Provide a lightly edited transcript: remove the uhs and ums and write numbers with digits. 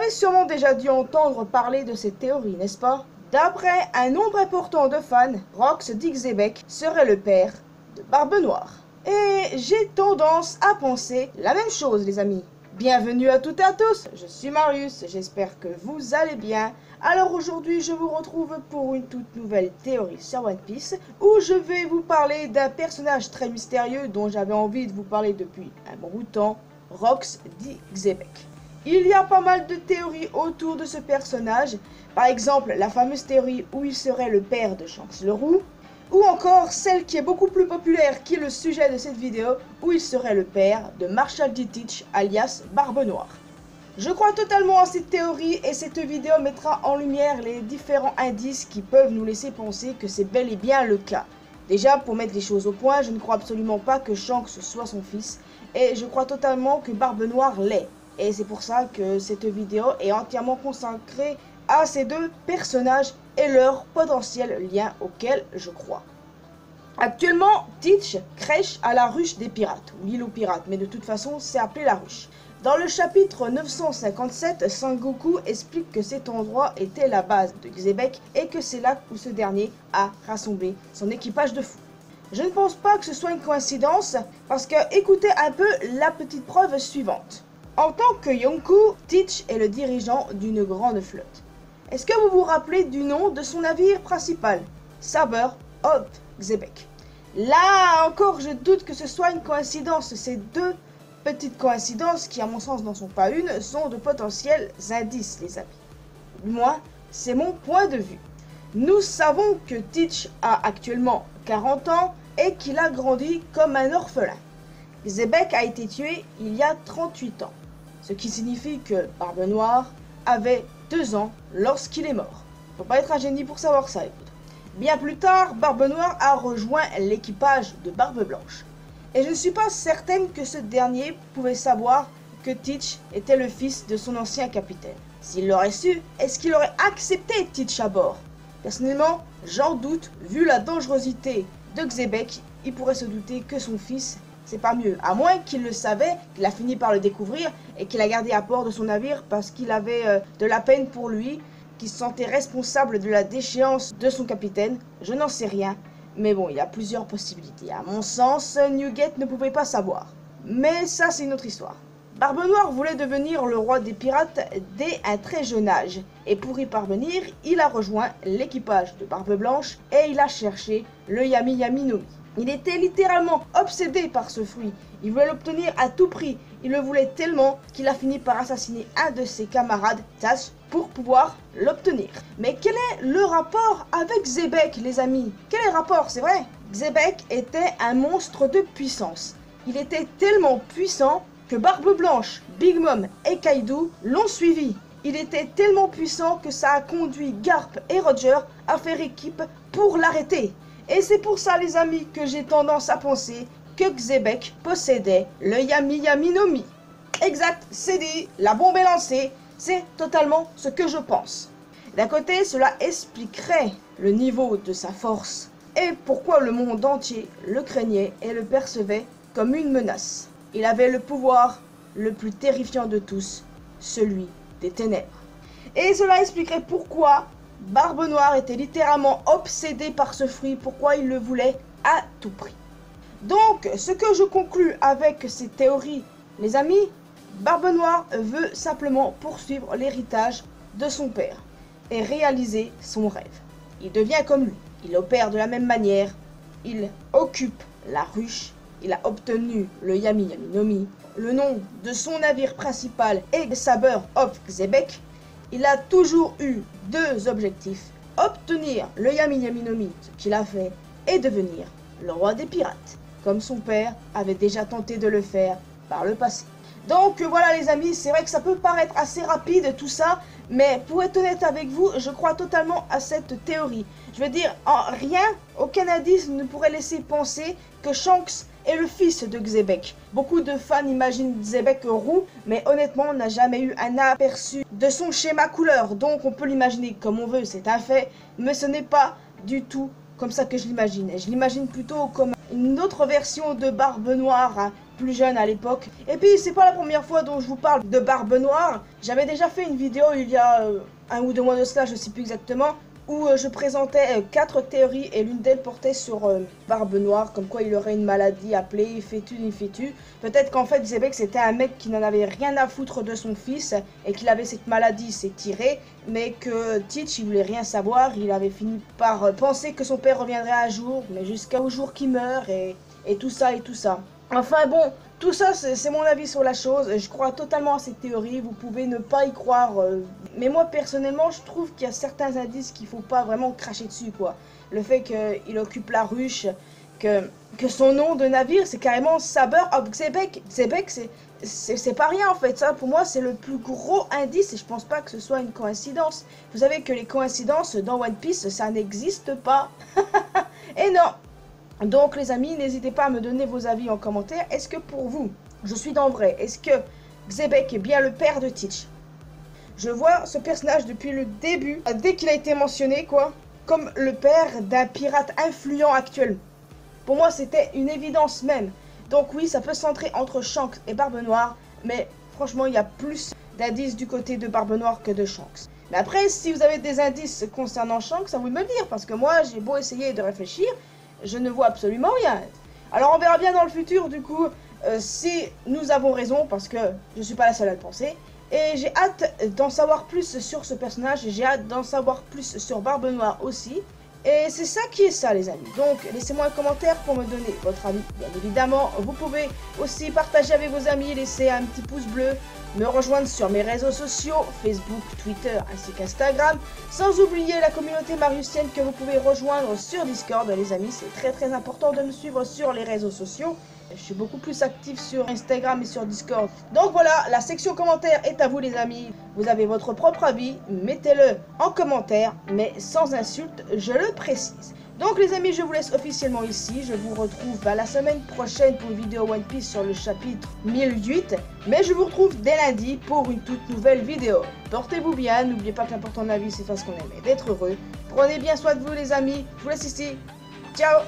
avez sûrement déjà dû entendre parler de cette théorie, n'est-ce pas? D'après un nombre important de fans, Rox dit que Xebec serait le père de Barbe Noire. Et j'ai tendance à penser la même chose, les amis. Bienvenue à toutes et à tous, je suis Marius, j'espère que vous allez bien. Alors aujourd'hui, je vous retrouve pour une toute nouvelle théorie sur One Piece, où je vais vous parler d'un personnage très mystérieux dont j'avais envie de vous parler depuis un bon bout de temps, Rox dit Xebec. Il y a pas mal de théories autour de ce personnage, par exemple la fameuse théorie où il serait le père de Shanks le Roux, ou encore celle qui est beaucoup plus populaire, qui est le sujet de cette vidéo, où il serait le père de Marshall D. Teach, alias Barbe Noire. Je crois totalement à cette théorie et cette vidéo mettra en lumière les différents indices qui peuvent nous laisser penser que c'est bel et bien le cas. Déjà, pour mettre les choses au point, je ne crois absolument pas que Shanks soit son fils, et je crois totalement que Barbe Noire l'est. Et c'est pour ça que cette vidéo est entièrement consacrée à ces deux personnages et leur potentiel lien auquel je crois. Actuellement, Teach crèche à la ruche des pirates, ou l'île aux pirates, mais de toute façon c'est appelé la ruche. Dans le chapitre 957, Sangoku explique que cet endroit était la base de Xebec et que c'est là où ce dernier a rassemblé son équipage de fous. Je ne pense pas que ce soit une coïncidence, parce que écoutez un peu la petite preuve suivante. En tant que Yonkou, Teach est le dirigeant d'une grande flotte. Est-ce que vous vous rappelez du nom de son navire principal? Saber of Xebec. Là encore, je doute que ce soit une coïncidence. Ces deux petites coïncidences, qui à mon sens n'en sont pas une, sont de potentiels indices, les amis. Du moins, c'est mon point de vue. Nous savons que Teach a actuellement 40 ans et qu'il a grandi comme un orphelin. Xebec a été tué il y a 38 ans, ce qui signifie que Barbe Noire avait 2 ans lorsqu'il est mort. Faut pas être un génie pour savoir ça, écoute. Bien plus tard, Barbe Noire a rejoint l'équipage de Barbe Blanche. Et je ne suis pas certaine que ce dernier pouvait savoir que Teach était le fils de son ancien capitaine. S'il l'aurait su, est-ce qu'il aurait accepté Teach à bord? Personnellement, j'en doute, vu la dangerosité de Xebec, il pourrait se douter que son fils, c'est pas mieux. À moins qu'il le savait, qu'il a fini par le découvrir et qu'il a gardé à bord de son navire parce qu'il avait de la peine pour lui, qu'il se sentait responsable de la déchéance de son capitaine. Je n'en sais rien. Mais bon, il y a plusieurs possibilités. À mon sens, Newgate ne pouvait pas savoir. Mais ça, c'est une autre histoire. Barbe Noire voulait devenir le roi des pirates dès un très jeune âge. Et pour y parvenir, il a rejoint l'équipage de Barbe Blanche et il a cherché le Yami Yami no Mi. Il était littéralement obsédé par ce fruit. Il voulait l'obtenir à tout prix. Il le voulait tellement qu'il a fini par assassiner un de ses camarades, Tash, pour pouvoir l'obtenir. Mais quel est le rapport avec Xebec, les amis? Quel est le rapport, c'est vrai? Xebec était un monstre de puissance. Il était tellement puissant que Barbe Blanche, Big Mom et Kaido l'ont suivi. Il était tellement puissant que ça a conduit Garp et Roger à faire équipe pour l'arrêter. Et c'est pour ça, les amis, que j'ai tendance à penser que Xebec possédait le Yami Yami no Mi. Exact, c'est dit, la bombe est lancée, c'est totalement ce que je pense. D'un côté, cela expliquerait le niveau de sa force et pourquoi le monde entier le craignait et le percevait comme une menace. Il avait le pouvoir le plus terrifiant de tous, celui des ténèbres. Et cela expliquerait pourquoi Barbe Noire était littéralement obsédé par ce fruit, pourquoi il le voulait à tout prix. Donc, ce que je conclus avec ces théories, les amis, Barbe Noire veut simplement poursuivre l'héritage de son père et réaliser son rêve. Il devient comme lui, il opère de la même manière, il occupe la ruche, il a obtenu le Yami Yami no Mi, le nom de son navire principal est Saber of Xebec. Il a toujours eu deux objectifs, obtenir le Yami Yami no Mi, ce qu'il a fait, et devenir le roi des pirates, comme son père avait déjà tenté de le faire par le passé. Donc voilà les amis, c'est vrai que ça peut paraître assez rapide tout ça, mais pour être honnête avec vous, je crois totalement à cette théorie. Je veux dire, en rien, aucun indice ne pourrait laisser penser que Shanks est le fils de Xebec. Beaucoup de fans imaginent Xebec roux, mais honnêtement, on n'a jamais eu un aperçu de son schéma couleur. Donc on peut l'imaginer comme on veut, c'est un fait, mais ce n'est pas du tout comme ça que je l'imagine. Je l'imagine plutôt comme une autre version de Barbe Noire, hein, plus jeune à l'époque. Et puis c'est pas la première fois dont je vous parle de Barbe Noire. J'avais déjà fait une vidéo il y a 1 ou 2 mois de cela, je sais plus exactement, où je présentais 4 théories et l'une d'elles portait sur Barbe Noire, comme quoi il aurait une maladie appelée Fétu Nifétu. Peut-être qu'en fait Xebec c'était un mec qui n'en avait rien à foutre de son fils et qu'il avait cette maladie, c'est tiré, mais que Teach il voulait rien savoir, il avait fini par penser que son père reviendrait un jour, mais jusqu'au jour qu'il meurt et tout ça et tout ça. Enfin bon, tout ça c'est mon avis sur la chose, je crois totalement à cette théorie, vous pouvez ne pas y croire, mais moi personnellement je trouve qu'il y a certains indices qu'il faut pas vraiment cracher dessus quoi. Le fait qu'il occupe la ruche, que son nom de navire c'est carrément Saber of Xebec. Xebec c'est pas rien en fait, ça pour moi c'est le plus gros indice et je pense pas que ce soit une coïncidence. Vous savez que les coïncidences dans One Piece ça n'existe pas. Et non. Donc les amis, n'hésitez pas à me donner vos avis en commentaire. Est-ce que pour vous, je suis dans le vrai, est-ce que Xebec est bien le père de Teach? Je vois ce personnage depuis le début, dès qu'il a été mentionné, quoi, comme le père d'un pirate influent actuel. Pour moi, c'était une évidence même. Donc oui, ça peut centrer entre Shanks et Barbe Noire, mais franchement, il y a plus d'indices du côté de Barbe Noire que de Shanks. Mais après, si vous avez des indices concernant Shanks, à vous de me le dire, parce que moi, j'ai beau essayer de réfléchir, je ne vois absolument rien. Alors on verra bien dans le futur du coup si nous avons raison parce que je suis pas la seule à le penser. Et j'ai hâte d'en savoir plus sur ce personnage et j'ai hâte d'en savoir plus sur Barbe Noire aussi. Et c'est ça qui est ça les amis. Donc laissez-moi un commentaire pour me donner votre avis. Bien évidemment, vous pouvez aussi partager avec vos amis, laisser un petit pouce bleu, me rejoindre sur mes réseaux sociaux, Facebook, Twitter ainsi qu'Instagram. Sans oublier la communauté mariusienne que vous pouvez rejoindre sur Discord les amis. C'est très important de me suivre sur les réseaux sociaux. Je suis beaucoup plus actif sur Instagram et sur Discord. Donc voilà, la section commentaires est à vous les amis. Vous avez votre propre avis, mettez-le en commentaire, mais sans insulte, je le précise. Donc les amis, je vous laisse officiellement ici. Je vous retrouve la semaine prochaine pour une vidéo One Piece sur le chapitre 1008. Mais je vous retrouve dès lundi pour une toute nouvelle vidéo. Portez-vous bien, n'oubliez pas que l'important de la vie c'est faire ce qu'on aime et d'être heureux. Prenez bien soin de vous les amis, je vous laisse ici. Ciao!